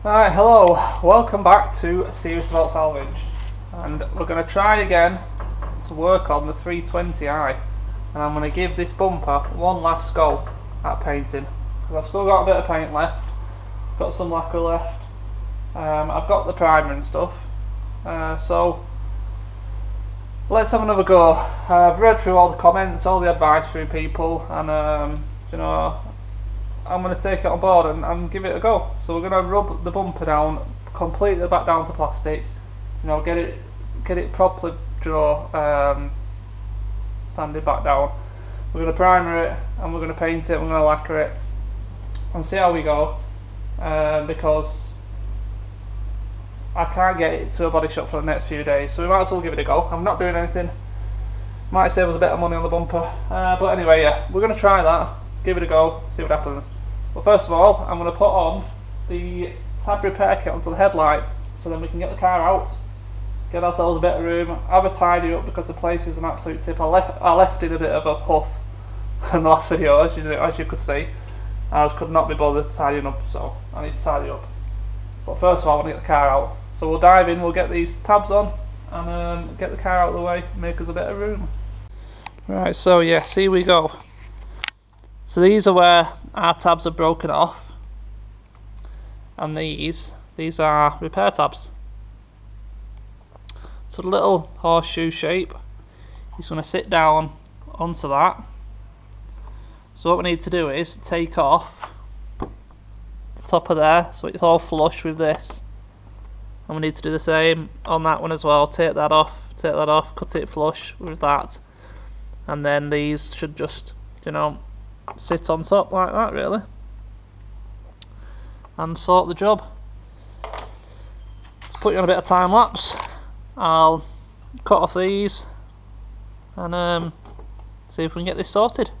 Alright, hello, welcome back to Serious About Salvage, and we're going to try again to work on the 320i, and I'm going to give this bumper one last go at painting, because I've still got a bit of paint left, got some lacquer left, I've got the primer and stuff, so let's have another go. I've read through all the comments, all the advice through people, and you know, I'm going to take it on board and give it a go. So we're going to rub the bumper down completely back down to plastic, you know, get it properly, you know, sanded back down. We're going to primer it and we're going to paint it, we're going to lacquer it and see how we go, because I can't get it to a body shop for the next few days, so we might as well give it a go. I'm not doing anything, might save us a bit of money on the bumper, but anyway, yeah, we're going to try that, give it a go, see what happens. But first of all, I'm going to put on the tab repair kit onto the headlight, so then we can get the car out, get ourselves a bit of room, have a tidy up, because the place is an absolute tip. I left in a bit of a huff in the last video, as you could see. I just could not be bothered tidying up, so I need to tidy up. But first of all, I want to get the car out. So we'll dive in, we'll get these tabs on, and get the car out of the way, make us a bit of room. Right, so yes, here we go. So these are where our tabs are broken off, and these are repair tabs. So the little horseshoe shape is going to sit down onto that. So what we need to do is take off the top of there so it's all flush with this, and we need to do the same on that one as well. Take that off, cut it flush with that, and then these should just, you know, sit on top like that really, and sort the job. Let's put you on a bit of time lapse. I'll cut off these and see if we can get this sorted.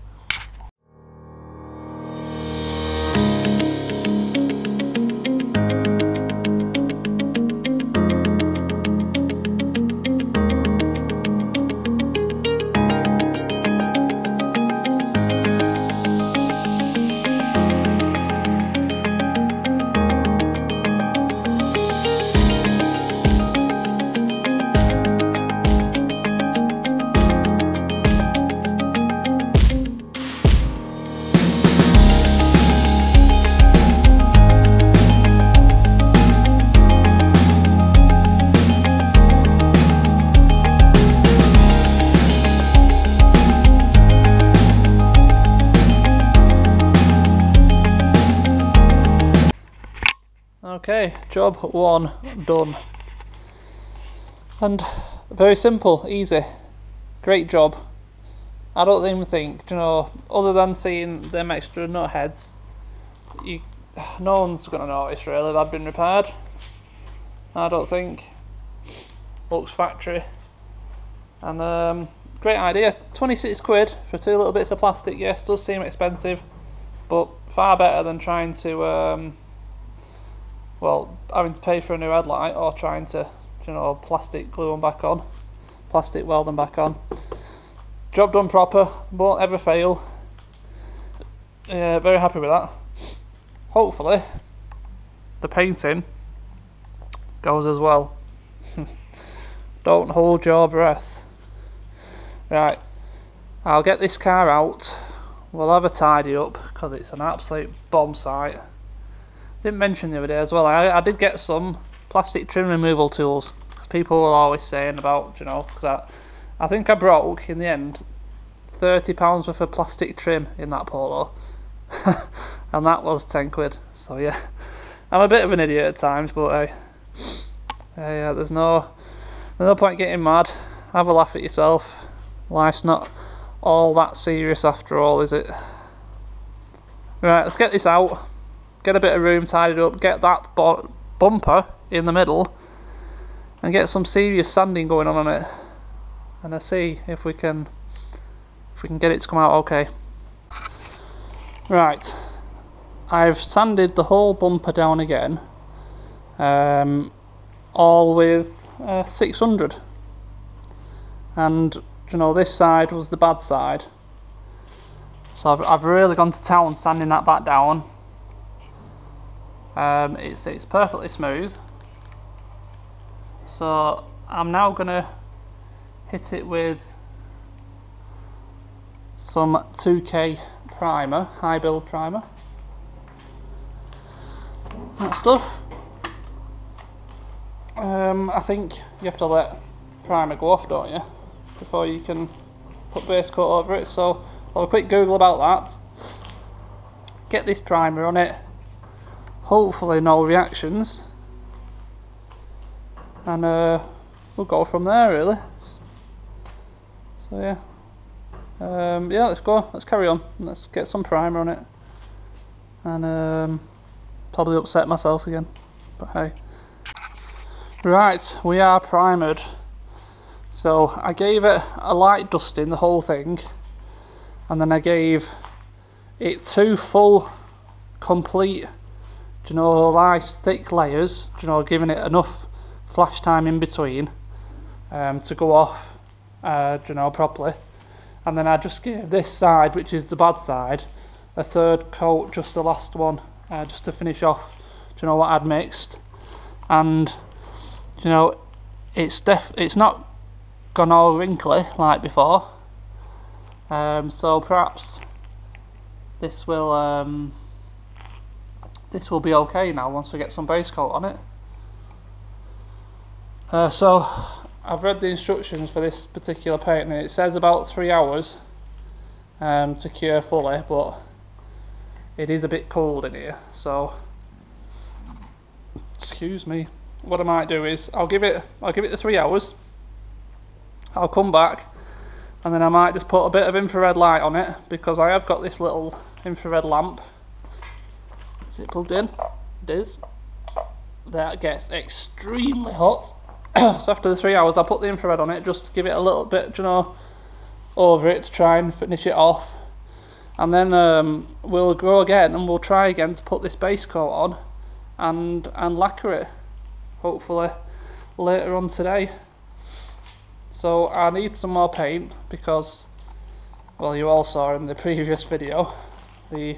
Okay, job one done, and very simple, easy, great job. I don't even think, you know, other than seeing them extra nut heads, no one's going to notice really they've been repaired, I don't think. Looks factory, and great idea. 26 quid for two little bits of plastic. Yes, does seem expensive, but far better than trying to well, having to pay for a new headlight or trying to, you know, plastic glue them back on, plastic weld them back on. Job done proper, won't ever fail. Yeah, very happy with that. Hopefully the painting goes as well. Don't hold your breath. Right, I'll get this car out, we'll have a tidy up, because it's an absolute bomb site. Didn't mention the other day as well, I did get some plastic trim removal tools, because people were always saying about, you know, because I think I broke in the end £30 worth of plastic trim in that Polo and that was 10 quid, so yeah, I'm a bit of an idiot at times, but yeah, there's no point getting mad. Have a laugh at yourself, life's not all that serious after all, is it? Right, let's get this out, get a bit of room tidied up, get that bumper in the middle, and get some serious sanding going on it, and I see if we can get it to come out okay. Right, I've sanded the whole bumper down again, all with 600, and you know, this side was the bad side, so I've really gone to town sanding that back down. It's perfectly smooth. So I'm now gonna hit it with some 2K primer, high build primer. That stuff. I think you have to let primer go off, don't you, before you can put base coat over it. So I'll have a quick Google about that. Get this primer on it. Hopefully no reactions. And we'll go from there really. So yeah. Yeah, let's go. Let's carry on. Let's get some primer on it. And probably upset myself again. But hey. Right, we are primered. So I gave it a light dusting, the whole thing. And then I gave it 2 full, complete, do you know, nice thick layers. Do you know, giving it enough flash time in between to go off, do you know, properly. And then I just gave this side, which is the bad side, a 3rd coat, just the last one, just to finish off, do you know, what I'd mixed. And, you know, it's not gone all wrinkly like before. So perhaps this will be okay now once we get some base coat on it. So I've read the instructions for this particular paint, and it says about 3 hours to cure fully, but it is a bit cold in here, so excuse me. What I might do is I'll give it the 3 hours. I'll come back, and then I might just put a bit of infrared light on it, because I have got this little infrared lamp. Is it plugged in? It is. That gets extremely hot. So after the 3 hours, I'll put the infrared on it, just give it a little bit, you know, over it to try and finish it off. And then we'll go again, and we'll try again to put this base coat on and lacquer it, hopefully later on today. So I need some more paint because, well, you all saw in the previous video the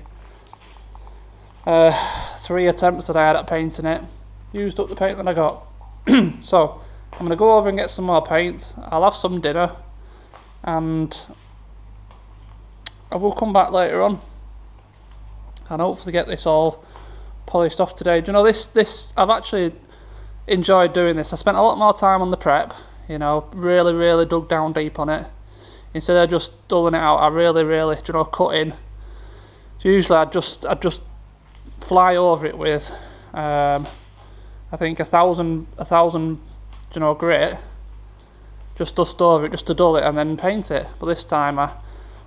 3 attempts that I had at painting it, used up the paint that I got. So I'm going to go over and get some more paint. I'll have some dinner, and I will come back later on and hopefully get this all polished off today. Do you know, this I've actually enjoyed doing this. I spent a lot more time on the prep, you know, really dug down deep on it. Instead of just dulling it out, I really, you know, cut in. So usually I'd just fly over it with I think 1,000 you know, grit, just dust over it just to dull it and then paint it. But this time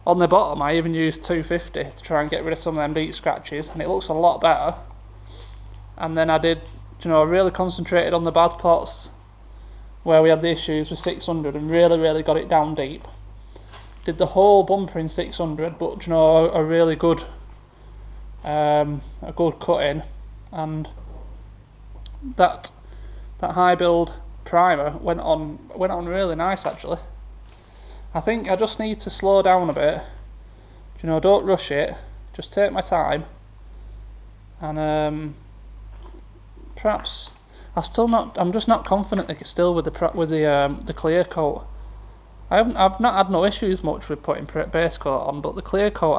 on the bottom I even used 250 to try and get rid of some of them deep scratches, and it looks a lot better. And then I did, you know, really concentrated on the bad spots where we had the issues with 600 and really got it down deep. Did the whole bumper in 600, but, you know, a really good a good cut in, and that high build primer went on really nice actually. I think I just need to slow down a bit, you know, don't rush it, just take my time, and perhaps I'm just not confident still with the clear coat. I've not had no issues much with putting base coat on, but the clear coat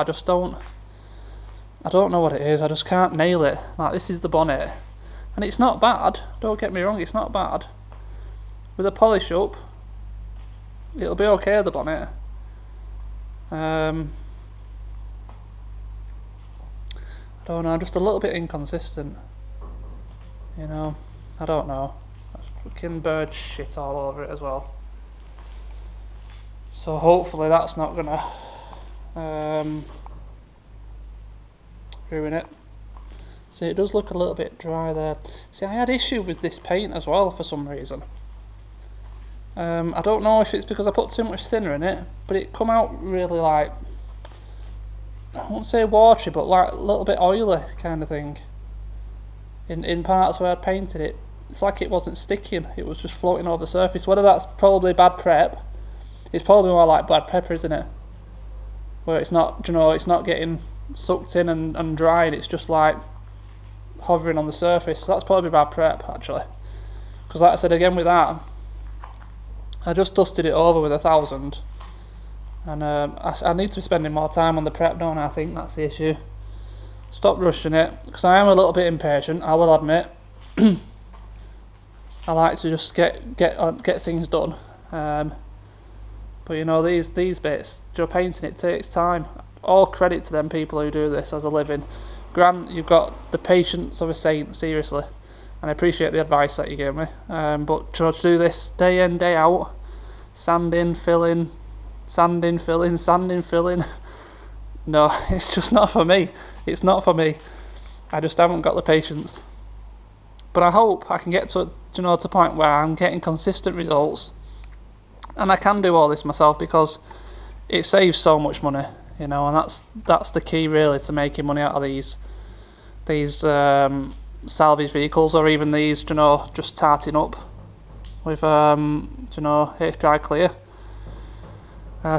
I don't know what it is. I just can't nail it. Like, this is the bonnet, and it's not bad, don't get me wrong, it's not bad. With a polish up, it'll be okay, the bonnet. I don't know, I'm just a little bit inconsistent, you know. I don't know. There's fucking bird shit all over it as well. So hopefully that's not gonna ruin it. See, it does look a little bit dry there. See, I had issue with this paint as well for some reason. I don't know if it's because I put too much thinner in it, but it come out really, like, I won't say watery, but like a little bit oily kind of thing. In parts where I'd painted it, it's like it wasn't sticking, it was just floating over the surface. Whether that's probably bad prep, it's probably more like bad pepper, isn't it? Where it's not, you know, it's not getting sucked in and drying, it's just like hovering on the surface. So that's probably bad prep actually, because like I said again with that, I just dusted it over with 1000, and I need to be spending more time on the prep, don't I? I think that's the issue. Stop rushing it, because I am a little bit impatient, I will admit. I like to just get things done, but you know, these bits, painting, it takes time. All credit to them people who do this as a living. Grant, you've got the patience of a saint, seriously, and I appreciate the advice that you gave me. But to do this day in, day out, sanding, filling, sanding, filling, sanding, filling, no, it's just not for me. It's not for me. I just haven't got the patience. But I hope I can get to a point where I'm getting consistent results, and I can do all this myself, because it saves so much money, you know, and that's the key really to making money out of these salvage vehicles, or even these, you know, just tarting up with you know, HPI clear.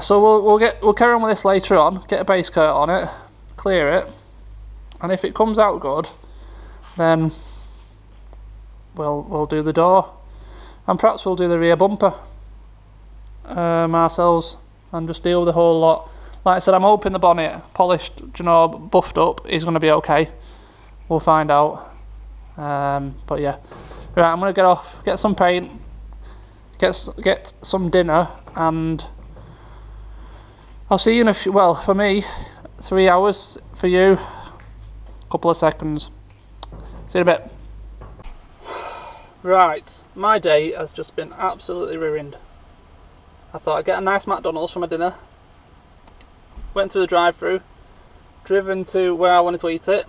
So we'll carry on with this later on, get a base coat on it, clear it, and if it comes out good, then we'll do the door, and perhaps we'll do the rear bumper ourselves, and just deal with the whole lot. Like I said, I'm hoping the bonnet, polished, you know, buffed up, is going to be okay. We'll find out. But yeah, right, I'm going to get off, get some paint, get some dinner, and I'll see you in a few, well, for me, 3 hours, for you, a couple of seconds. See you in a bit. Right, my day has just been absolutely ruined. I thought I'd get a nice McDonald's for my dinner. Went through the drive-through, driven to where I wanted to eat it,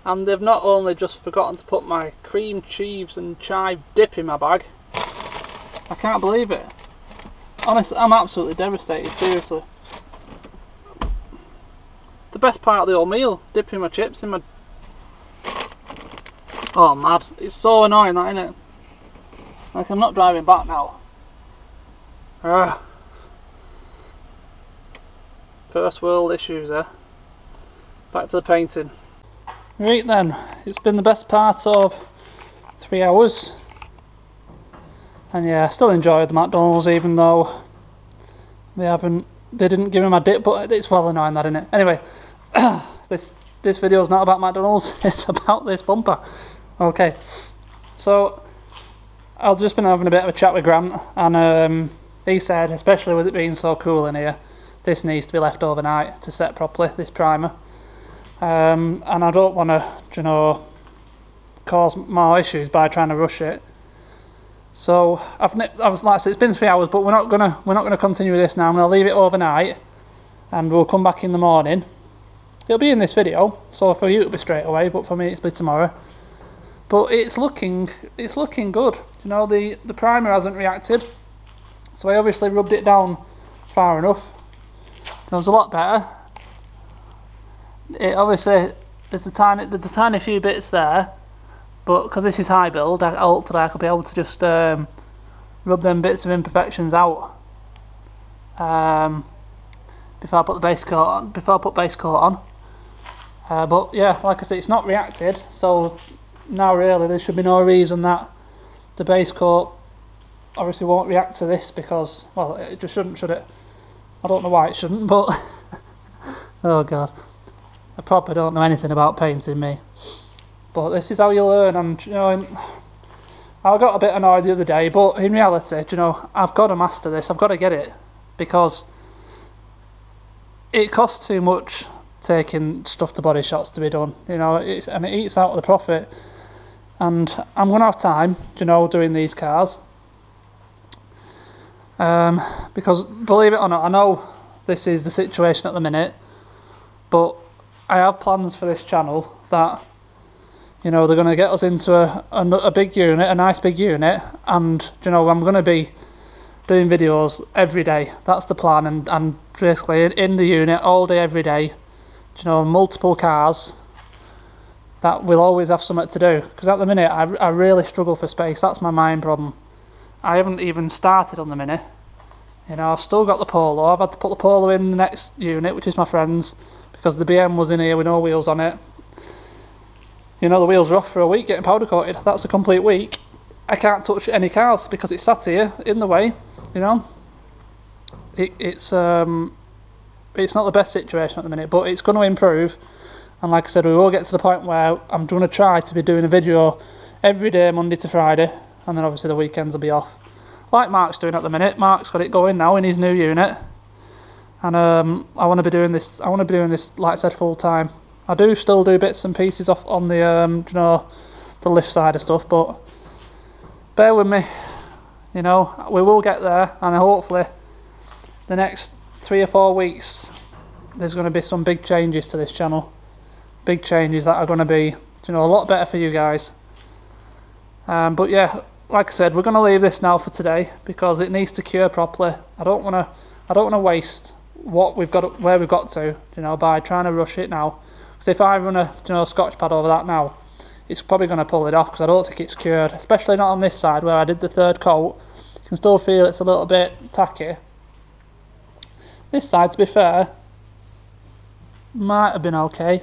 and they've not only just forgotten to put my cream cheese and chive dip in my bag. I can't believe it. Honestly, I'm absolutely devastated, seriously. It's the best part of the whole meal, dipping my chips in my... Oh, mad. It's so annoying, that, isn't it? Like, I'm not driving back now. Ugh. First world issues there. Back to the painting. Right then, it's been the best part of 3 hours. And yeah, I still enjoyed the McDonald's, even though they didn't give me my dip, but it's well annoying, that, isn't it? Anyway, this video is not about McDonald's, it's about this bumper. Okay, so I've just been having a bit of a chat with Grant, and he said, especially with it being so cool in here, this needs to be left overnight to set properly, this primer. And I don't want to, you know, cause more issues by trying to rush it. So I was like I said, it's been 3 hours, but we're not gonna continue with this now. I'm gonna leave it overnight, and we'll come back in the morning. It'll be in this video, so for you it'll be straight away, but for me it'll be tomorrow. But it's looking good. You know, the primer hasn't reacted, so I obviously rubbed it down far enough. It was a lot better. It obviously there's a tiny few bits there, but because this is high build, hopefully I could be able to just rub them bits of imperfections out before I put the base coat on. But yeah, like I said, it's not reacted, so now really there should be no reason that the base coat obviously won't react to this, because, well, it just shouldn't, should it? I don't know why it shouldn't, but oh god, I probably don't know anything about painting, me. But this is how you learn, and you know, I got a bit annoyed the other day, but in reality, you know, I've got to master this, I've got to get it, because it costs too much taking stuff to body shops to be done, you know, and it eats out of the profit. And I'm going to have time, you know, doing these cars. Because, believe it or not, I know this is the situation at the minute, but I have plans for this channel that, you know, they're going to get us into a big unit, a nice big unit, and, you know, I'm going to be doing videos every day. That's the plan, and basically in the unit all day, every day, you know, multiple cars, that we'll always have something to do. Because at the minute, I really struggle for space. That's my main problem. I haven't even started on the Mini. You know, I've still got the Polo. I've had to put the Polo in the next unit, which is my friend's, because the BM was in here with no wheels on it. you know, the wheels are off for a week getting powder coated. That's a complete week. I can't touch any cars because it's sat here in the way, you know. It's not the best situation at the minute, but it's going to improve. And like I said, we will get to the point where I'm going to try to be doing a video every day, Monday to Friday, and then obviously the weekends will be off. Like Mark's doing at the minute. Mark's got it going now in his new unit. And I want to be doing this, like I said, full time. I do still do bits and pieces off on the, you know, the lift side of stuff, but bear with me, you know, we will get there, and hopefully the next 3 or 4 weeks there's going to be some big changes to this channel. Big changes that are going to be, you know, a lot better for you guys. But yeah, like I said, we're going to leave this now for today because it needs to cure properly. I don't want to waste what we've got, where we've got to, you know, by trying to rush it now. Because if I run a, you know, Scotch pad over that now, it's probably going to pull it off because I don't think it's cured, especially not on this side where I did the 3rd coat. You can still feel it's a little bit tacky. This side, to be fair, might have been okay,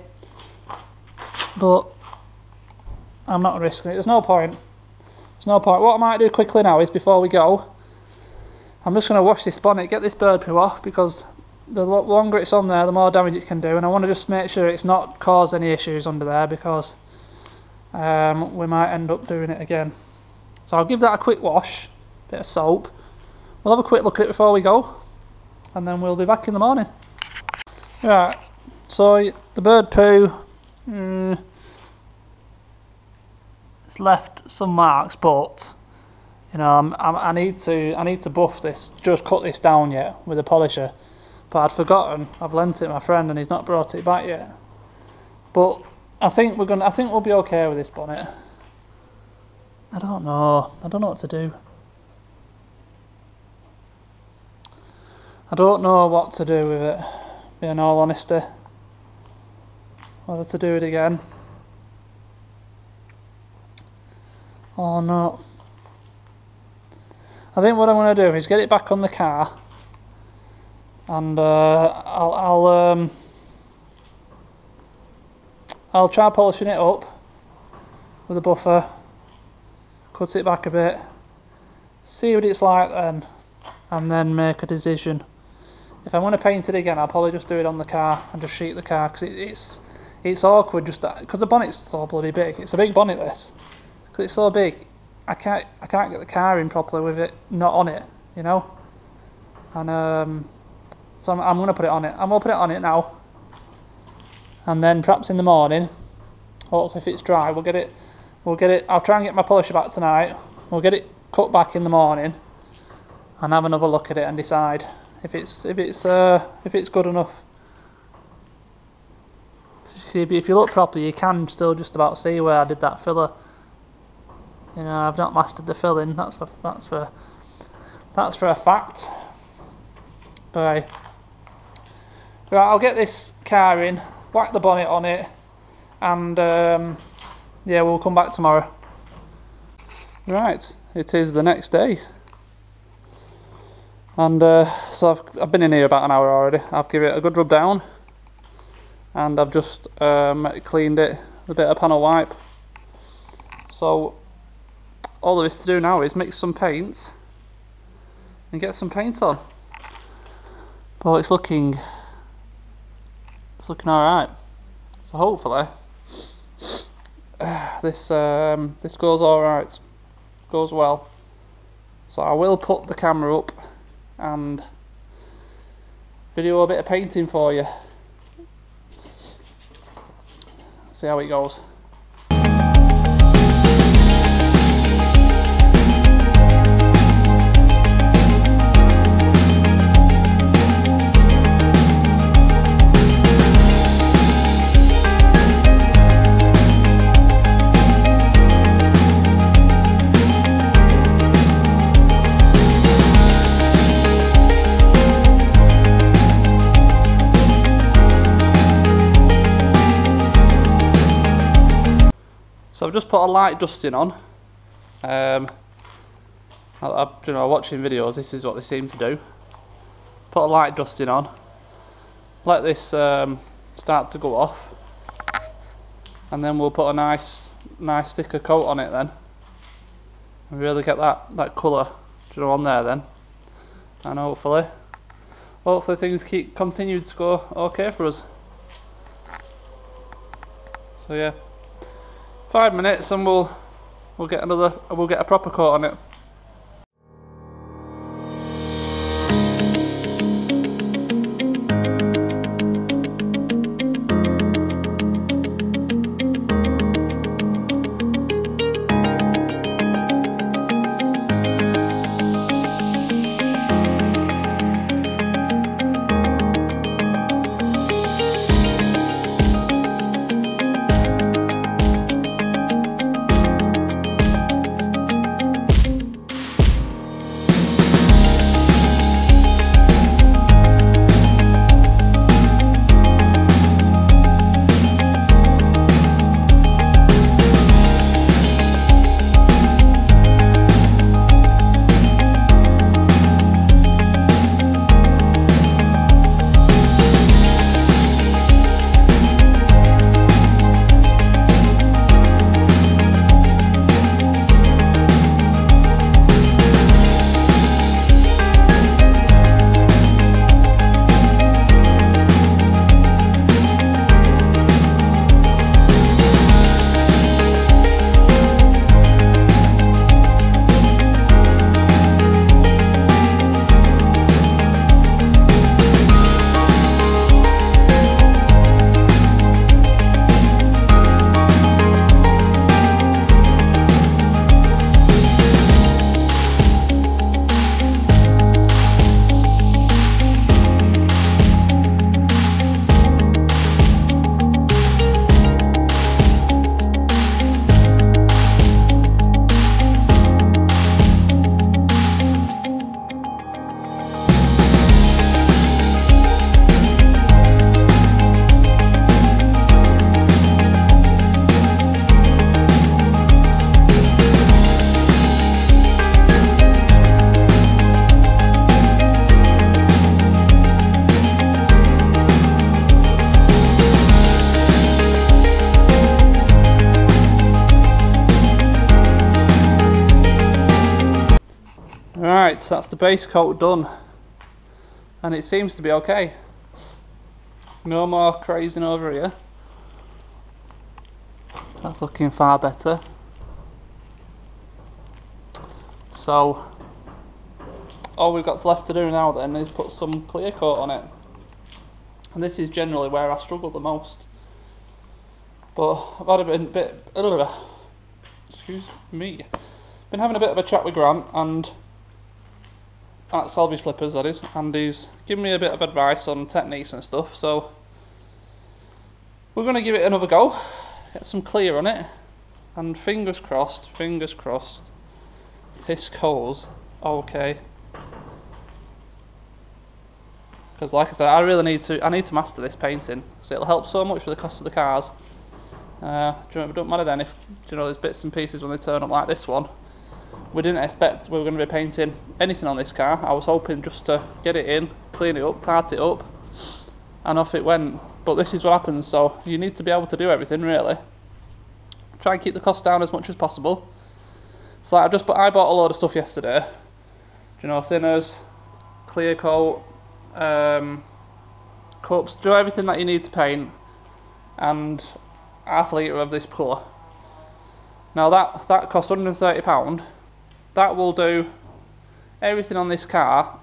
but I'm not risking it. There's no point. There's no point. What I might do quickly now is, before we go, I'm just going to wash this bonnet, get this bird poo off, because the longer it's on there, the more damage it can do, and I want to just make sure it's not caused any issues under there, because we might end up doing it again. So I'll give that a quick wash, bit of soap. We'll have a quick look at it before we go, and then we'll be back in the morning. Right, so the bird poo, it's left some marks, but you know, I need to buff this, just cut this down yet with a polisher. But I'd forgotten. I've lent it to my friend and he's not brought it back yet. But I think we'll be okay with this bonnet. I don't know what to do. I don't know what to do with it, in all honesty. Whether to do it again or not. I think what I'm going to do is get it back on the car, and I'll try polishing it up with a buffer, cut it back a bit, see what it's like then, and then make a decision. If I want to paint it again, I'll probably just do it on the car and just sheet the car, because it's awkward just because the bonnet's so bloody big. It's a big bonnet, this, because it's so big. I can't get the car in properly with it not on it, you know. And so I'm going to put it on it. I'm going to put it on it now, and then perhaps in the morning, hopefully if it's dry, we'll get it. I'll try and get my polisher back tonight. We'll get it cut back in the morning, and have another look at it and decide if it's good enough. If you look properly, you can still just about see where I did that filler. You know, I've not mastered the filling. That's for a fact. But right, I'll get this car in, whack the bonnet on it, and yeah, we'll come back tomorrow. Right, it is the next day, and so I've been in here about an hour already. I've given it a good rub down, and I've just cleaned it with a bit of panel wipe. So all there is to do now is mix some paint and get some paint on. But it's looking alright. So hopefully this goes alright, goes well. So I will put the camera up and video a bit of painting for you. See how it goes. So I've just put a light dusting on. You know, watching videos, this is what they seem to do. Put a light dusting on. Let this start to go off. and then we'll put a nice thicker coat on it then, and really get that colour, you know, on there then, and hopefully things continue to go okay for us. So yeah, 5 minutes and we'll get a proper coat on it. Right, so that's the base coat done, and it seems to be okay. No more crazing over here. That's looking far better. So all we've got left to do now then is put some clear coat on it, and this is generally where I struggle the most. But I've had a bit excuse me, been having a bit of a chat with Grant and at Salvage Slippers, that is, and he's given me a bit of advice on techniques and stuff, so we're going to give it another go, get some clear on it, and fingers crossed, this goes okay. Because like I said, I need to master this painting, so it'll help so much with the cost of the cars. It don't matter then if, you know, there's bits and pieces when they turn up like this one. We didn't expect we were going to be painting anything on this car. I was hoping just to get it in, clean it up, tart it up, and off it went. But this is what happens, so you need to be able to do everything really. Try and keep the cost down as much as possible. So like I bought a load of stuff yesterday. You know, thinners, clear coat, cups, do everything that you need to paint, and half a litre of this colour. Now that costs £130. That will do everything on this car,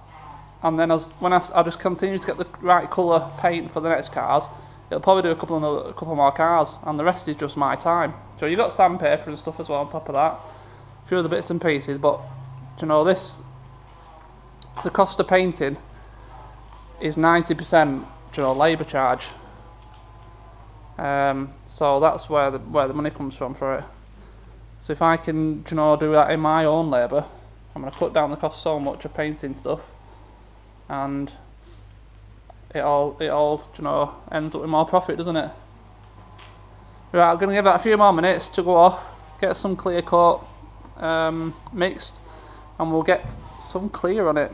and then when I just continue to get the right colour paint for the next cars, it'll probably do a couple more cars, and the rest is just my time. So you've got sandpaper and stuff as well on top of that, a few other bits and pieces, but you know, the cost of painting is 90%, you know, labour charge. So that's where the money comes from for it. So if I can, you know, do that in my own labour, I'm going to cut down the cost so much of painting stuff, and it all you know, ends up with more profit, doesn't it? Right, I'm going to give that a few more minutes to go off, get some clear coat mixed, and we'll get some clear on it.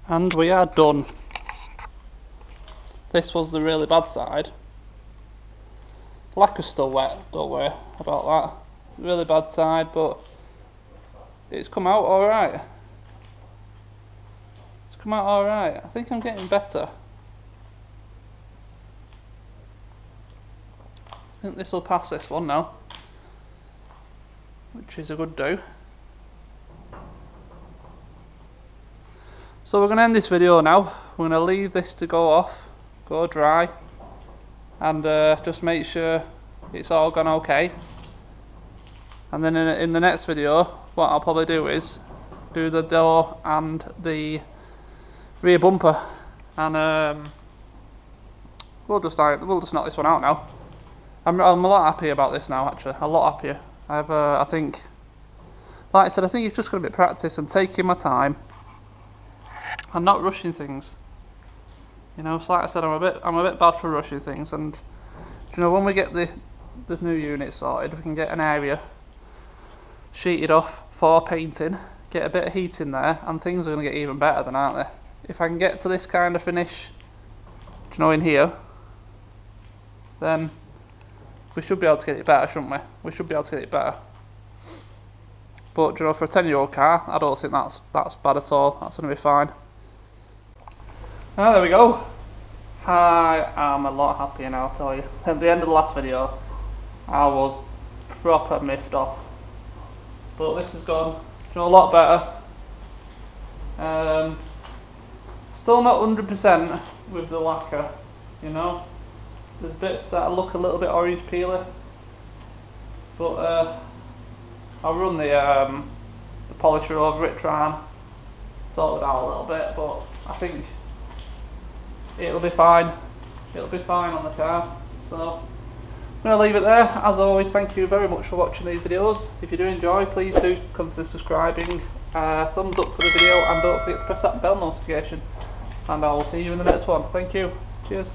And we are done. This was the really bad side. Lacquer's still wet, don't worry about that. Really bad side, but it's come out alright. It's come out alright. I think I'm getting better. I think this will pass this one now, which is a good do. So we're going to end this video now. We're going to leave this to go off, go dry, and just make sure it's all gone okay. And then in the next video, what I'll probably do is do the door and the rear bumper, and we'll just knock this one out now. I'm a lot happier about this now, actually. A lot happier. I think, like I said, I think it's just going to be practice and taking my time and not rushing things. You know, so like I said, I'm a bit bad for rushing things. And you know, when we get the new unit sorted, we can get an area sheeted off for painting, get a bit of heat in there, and things are going to get even better then, aren't they? If I can get to this kind of finish, you know, in here, then we should be able to get it better, shouldn't we? We should be able to get it better. But you know, for a 10-year-old car, I don't think that's bad at all. That's going to be fine. Ah, there we go. I am a lot happier now, I tell you. At the end of the last video, I was proper miffed off. But this has gone, you know, a lot better. Still not 100% with the lacquer, you know. There's bits that look a little bit orange peeler, but I'll run the polisher over it, try and sort it out a little bit. But I think it'll be fine. It'll be fine on the car. So I'm going to leave it there. As always, thank you very much for watching these videos. If you do enjoy, please do consider subscribing. Thumbs up for the video, and don't forget to press that bell notification. And I will see you in the next one. Thank you. Cheers.